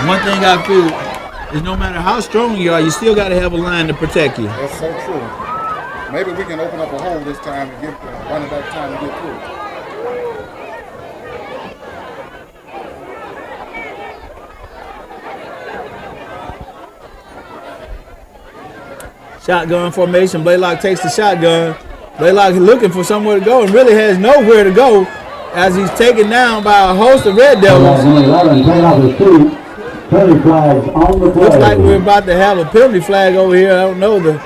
B: one thing I feel is no matter how strong you are, you still got to have a line to protect you.
C: That's so true. Maybe we can open up a hole this time and give running back time to get through.
B: Shotgun formation. Blaylock takes the shotgun. Blaylock looking for somewhere to go and really has nowhere to go as he's taken down by a host of Red Devils.
D: Number 11, taken off his feet. Penalty flags on the play.
B: Looks like we're about to have a penalty flag over here. I don't know. The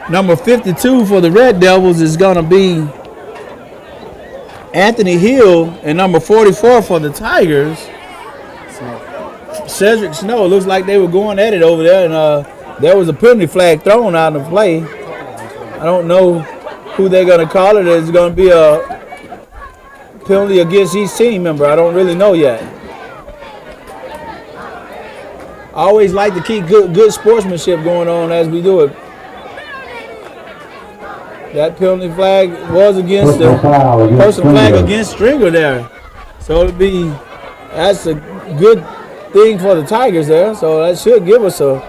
B: number 52 for the Red Devils is going to be Anthony Hill, and number 44 for the Tigers, Cedric Snow. It looks like they were going at it over there, and there was a penalty flag thrown out of play. I don't know who they're going to call it. There's going to be a penalty against each team member. I don't really know yet. I always like to keep good sportsmanship going on as we do it. That penalty flag was against the personal flag against Stringer there. So that's a good thing for the Tigers there. So that should give us a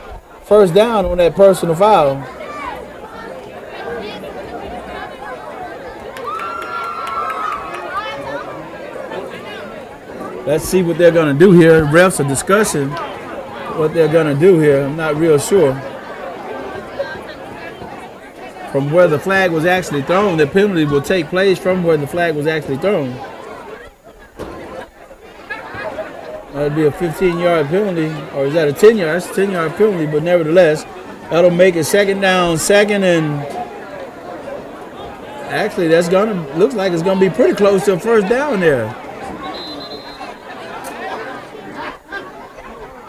B: first down on that personal foul. Let's see what they're going to do here. Refs are discussing what they're going to do here. I'm not real sure. From where the flag was actually thrown, the penalty will take place from where the flag was actually thrown. That'd be a 15-yard penalty, or is that a 10-yard? That's a 10-yard penalty, but nevertheless, that'll make it second down, second, and actually looks like it's gonna be pretty close to a first down there.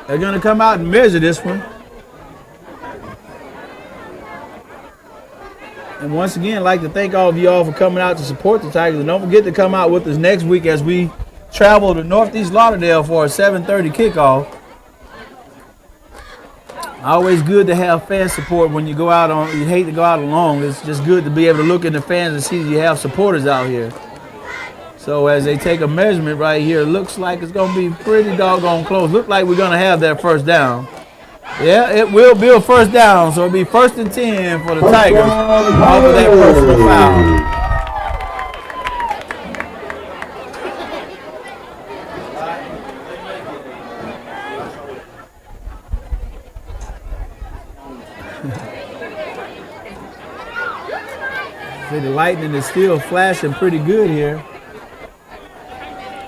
B: They're gonna come out and measure this one. And once again, I'd like to thank all of you all for coming out to support the Tigers. And don't forget to come out with us next week as we travel to Northeast Lauderdale for a 7:30 kickoff. Always good to have fan support when you go out on. You hate to go out alone. It's just good to be able to look in the fans and see you have supporters out here. So as they take a measurement right here, it looks like it's going to be pretty doggone close. Look like we're going to have that first down. Yeah, it will be a first down, so it'll be 1st and 10 for the Tigers off of that personal foul. See, the lightning is still flashing pretty good here.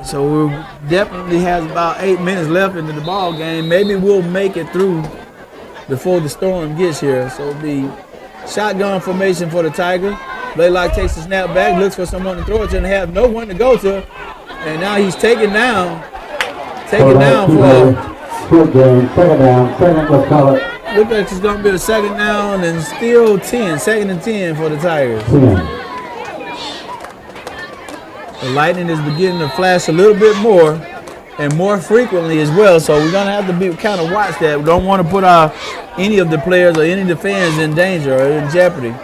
B: So we definitely has about 8 minutes left into the ball game. Maybe we'll make it through before the storm gets here. So it'll be shotgun formation for the Tigers. Blaylock takes the snap back, looks for someone to throw it to, and have no one to go to. And now he's taken down. Taken down for
D: short game, second down, let's call it.
B: Looks like it's going to be a second down and still 10. 2nd and 10 for the Tigers.
D: 10.
B: The lightning is beginning to flash a little bit more and more frequently as well. So we're going to have to be kind of watch that. We don't want to put any of the players or any of the fans in danger or in jeopardy.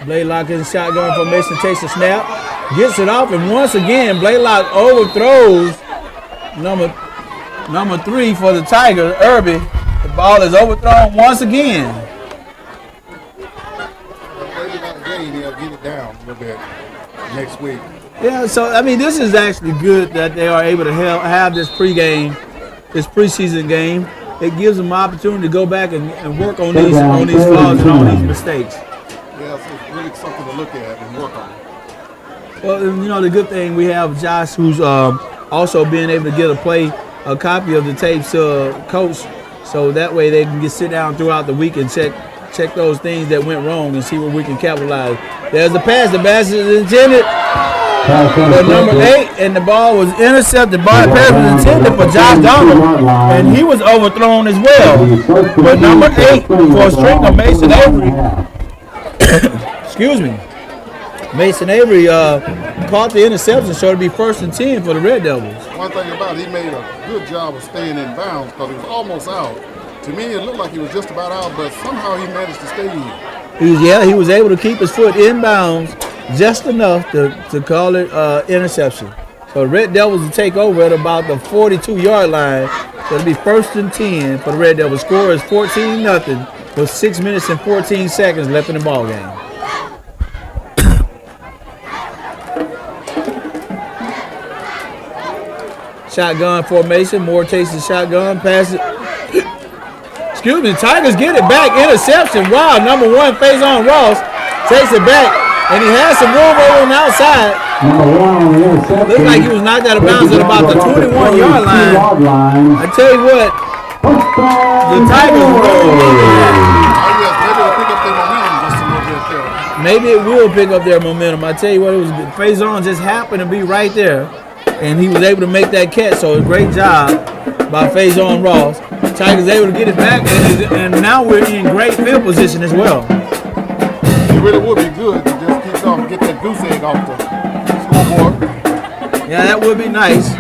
B: Blaylock in shotgun formation, takes a snap, gets it off, and once again, Blaylock overthrows number Number 3 for the Tigers, Irby. The ball is overthrown once again.
C: Maybe not a game, they'll get it down a little bit next week.
B: Yeah, so I mean, this is actually good that they are able to have this preseason game. It gives them an opportunity to go back and work on these flaws and on these mistakes.
C: Yeah, so it's really something to look at and work on.
B: Well, you know, the good thing we have Josh, who's also being able to get a copy of the tapes to coach, so that way they can sit down throughout the week and check those things that went wrong and see where we can capitalize. There's the pass. The pass is intended for number 8, and the ball was intercepted. The pass was intended for Josh Donald, and he was overthrown as well. But number 8 for stringer Mason Avery. Excuse me. Mason Avery caught the interception, so it'll be 1st and 10 for the Red Devils.
C: One thing about it, he made a good job of staying in bounds because he was almost out. To me, it looked like he was just about out, but somehow he managed to stay in.
B: He was able to keep his foot in bounds just enough to call it interception. So the Red Devils will take over at about the 42-yard line. So it'll be 1st and 10 for the Red Devils. Score is 14-0 with 6 minutes and 14 seconds left in the ball game. Shotgun formation. Moore takes the shotgun, passes. Excuse me, Tigers get it back. Interception. Wow, number 1, Faison Ross takes it back, and he has some room over on the outside. Looks like he was knocked out of bounds at about the 21-yard line. I tell you what, the Tigers maybe it will pick up their momentum. I tell you what, it was Faison just happened to be right there, and he was able to make that catch. So a great job by Faison Ross. Tigers able to get it back, and now we're in great field position as well.
C: It really would be good to just keep on get that goose egg off the scoreboard.
B: Yeah, that would be nice.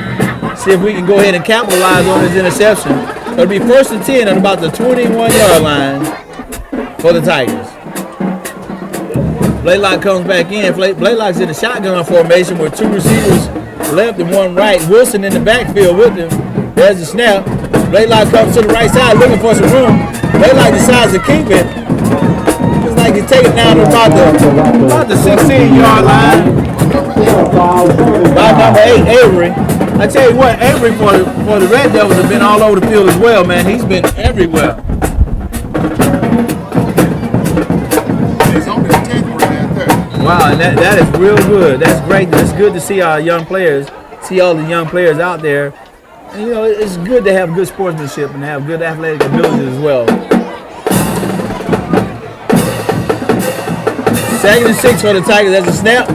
B: See if we can go ahead and capitalize on this interception. It'll be 1st and 10 at about the 21-yard line for the Tigers. Blaylock comes back in. Blaylock's in the shotgun formation with 2 receivers left and 1 right. Wilson in the backfield with him. There's the snap. Blaylock comes to the right side looking for some room. Blaylock decides to keep it. Looks like he's taking down to about the 16-yard line by number 8, Avery. I tell you what, Avery for the Red Devils have been all over the field as well, man. He's been everywhere.
C: He's on his 10th right there.
B: Wow, and that is real good. That's great. It's good to see our young players, see all the young players out there. And, you know, it's good to have good sportsmanship and have good athletic abilities as well. 2nd and 6 for the Tigers. That's a snap.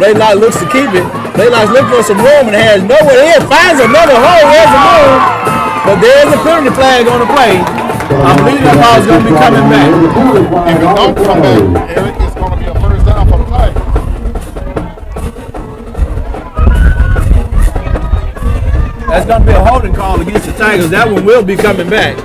B: Blaylock looks to keep it. Blaylock's looking for some room and has nowhere in. Finds another hole. There's a room. But there's a penalty flag on the play. I believe that ball's going to be coming back.
C: If it don't come back, Eric, it's going to be a 1st down for the Tigers.
B: That's going to be a holding call against the Tigers. That one will be coming back.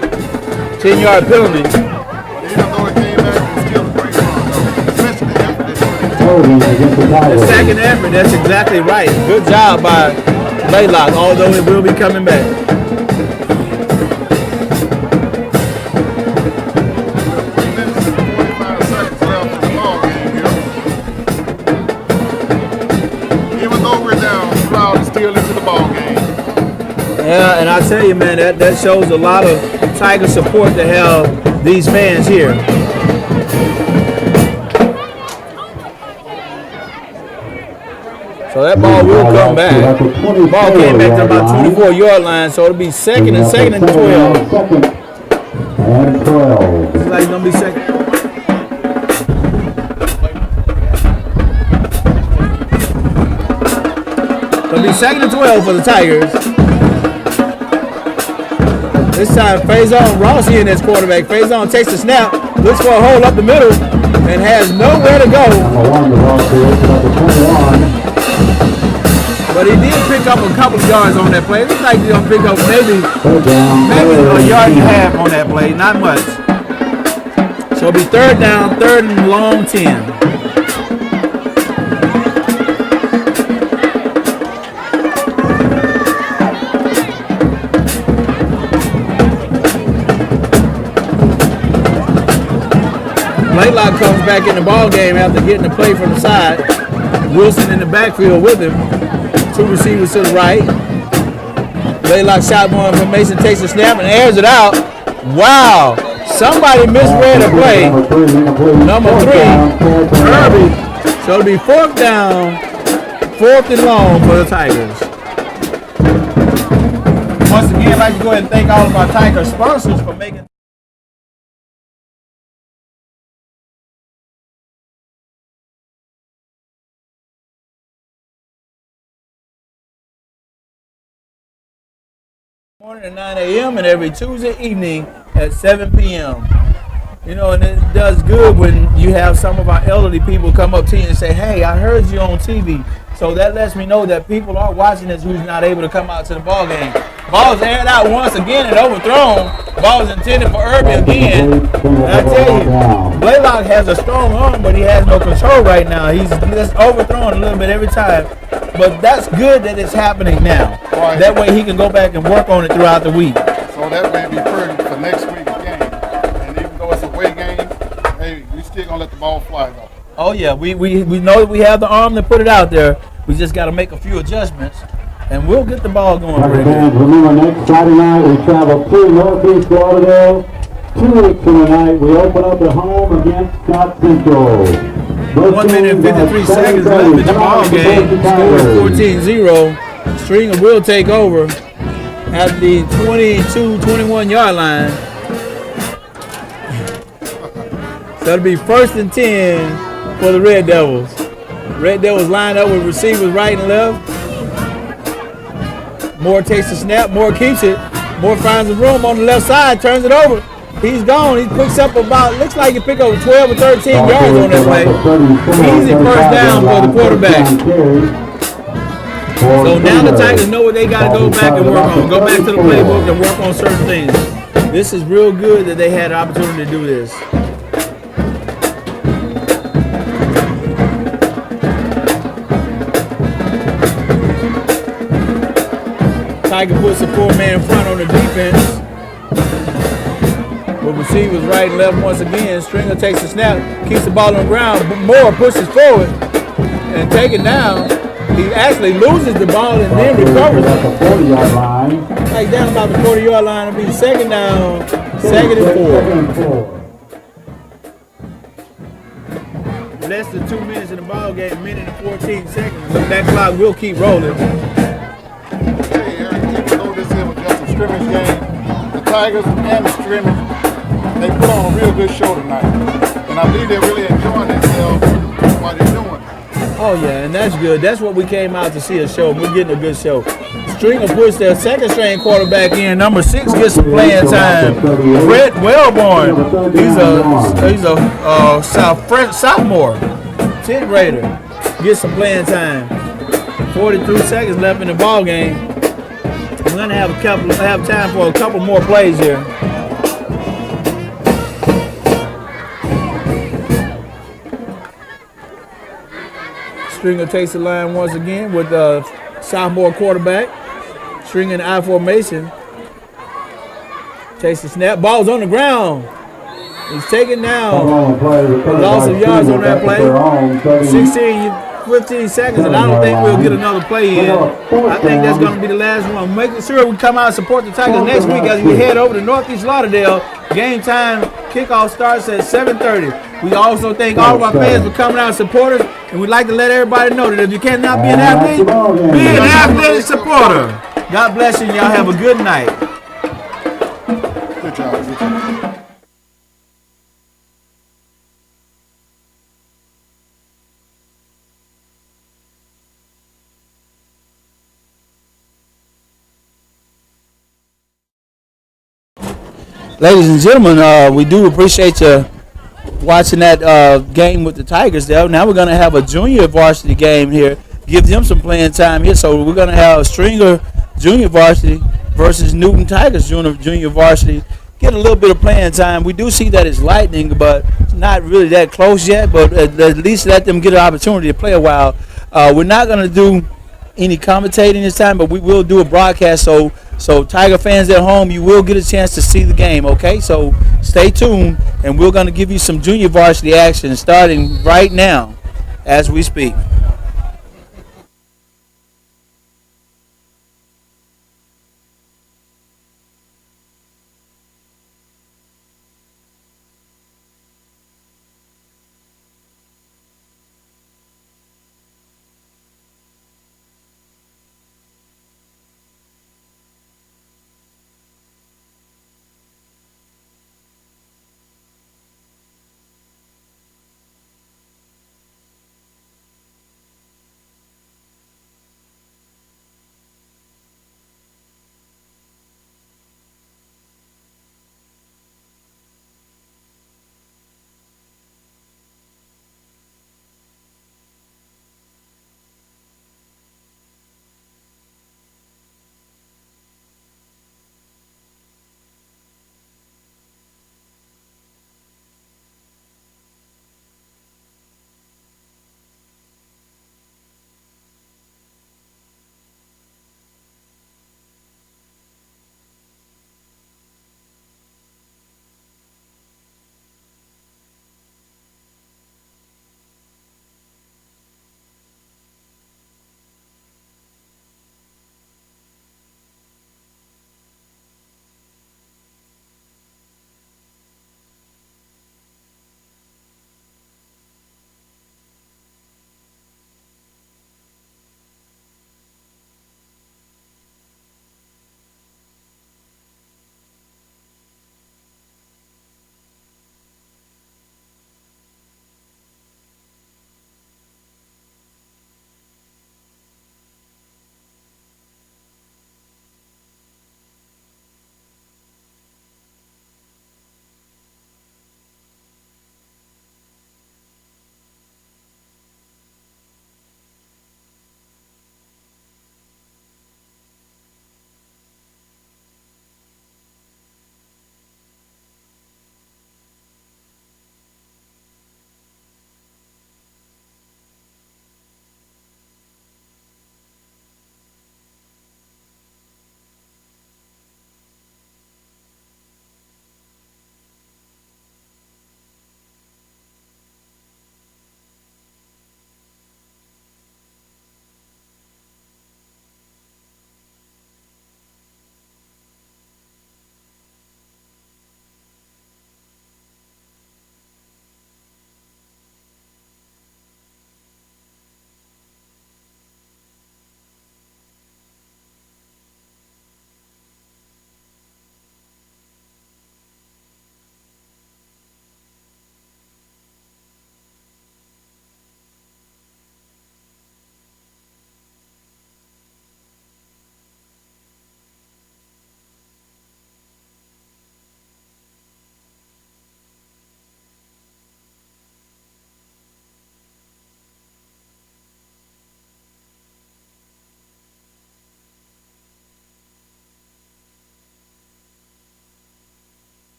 B: 10-yard penalty.
C: But even though it came back, it's still a great run, though. Especially after they put it.
B: The second effort, that's exactly right. Good job by Blaylock, although it will be coming back. Yeah, and I tell you, man, that shows a lot of Tiger support to have these fans here. So that ball will come back. The ball came back to about 24-yard line, so it'll be 2nd and 12. Looks like it's gonna be second. It'll be 2nd and 12 for the Tigers. This time, Faison Ross in as quarterback. Faison takes the snap, looks for a hole up the middle, and has nowhere to go. But he did pick up a couple of yards on that play. It looks like he's gonna pick up maybe a yard and a half on that play, not much. So it'll be 3rd down, 3rd and long 10. Blaylock comes back in the ball game after getting the play from the side. Wilson in the backfield with him. 2 receivers to the right. Blaylock shotgun formation, takes the snap and airs it out. Wow! Somebody misread a play. Number 3, Herbie. So it'll be 4th down, 4th and long for the Tigers. Once again, I'd like to go ahead and thank all of our Tiger sponsors for making morning at 9 a.m. and every Tuesday evening at 7 p.m. You know, and it does good when you have some of our elderly people come up to you and say, hey, I heard you on TV. So that lets me know that people are watching this who's not able to come out to the ball game. Ball's aired out once again and overthrown. Ball's intended for Irby again. And I tell you, Blaylock has a strong arm, but he has no control right now. He's just overthrown a little bit every time. But that's good that it's happening now.
C: Right.
B: That way he can go back and work on it throughout the week.
C: So that may be perfect for next week's game. And even though it's a away game, hey, we still gonna let the ball fly though.
B: Oh yeah, we know that we have the arm to put it out there. We just got to make a few adjustments, and we'll get the ball going pretty good.
D: Remember, next Friday night we travel to Northeast Lauderdale. 2 weeks from tonight, we open up at home against Scott Central.
B: 1 minute and 53 seconds left in the ball game. Score 14-0. Stringer will take over at the 22-21 yard line. So it'll be 1st and 10 for the Red Devils. Red Devils line up with receivers right and left. Moore takes the snap. Moore keeps it. Moore finds the room on the left side, turns it over. He's gone. He picks up about, looks like he picked up 12 or 13 yards on that play. Easy 1st down for the quarterback. So now the Tigers know what they got to go back and work on. Go back to the playbook and work on certain things. This is real good that they had an opportunity to do this. Tiger puts the 4-man front on the defense. With receivers right and left once again. Stringer takes the snap, keeps the ball on the ground. Moore pushes forward and take it down. He actually loses the ball and then recovers it. Like down about the 40-yard line. It'll be 2nd down, 2nd and 4. Less than 2 minutes in the ball game, 1 minute and 14 seconds. So that clock will keep rolling.
C: Scrimmage game, the Tigers and the scrimmage, they put on a real good show tonight. And I believe they're really enjoying themselves while they're doing it.
B: Oh yeah, and that's good. That's what we came out to see, a show. We're getting a good show. Stringer pushed their 2nd string quarterback in. Number 6 gets some playing time. Brett Wellborn. He's a sophomore, 10th grader. Gets some playing time. 43 seconds left in the ball game. We're going to have time for a couple more plays here. Stringer takes the line once again with the sophomore quarterback. Stringer in I formation. Takes the snap. Ball's on the ground. He's taken down. Loss of yards on that play. 15 seconds, and I don't think we'll get another play in. I think that's going to be the last one. Making sure we come out and support the Tigers next week as we head over to Northeast Lauderdale. Game time, kickoff starts at 7:30. We also thank all of our fans for coming out and supporting us, and we'd like to let everybody know that if you cannot be an athlete, be an athletic supporter. God bless you, and y'all have a good night.
C: Good job. Good job.
B: Ladies and gentlemen, we do appreciate you watching that game with the Tigers there. Now we're going to have a junior varsity game here. Give them some playing time here. So we're going to have Stringer junior varsity versus Newton Tigers junior varsity. Get a little bit of playing time. We do see that it's lightning, but it's not really that close yet. But at least let them get an opportunity to play a while. We're not going to do any commentating this time, but we will do a broadcast. So So Tiger fans at home, you will get a chance to see the game, okay? So stay tuned, and we're going to give you some junior varsity action starting right now as we speak.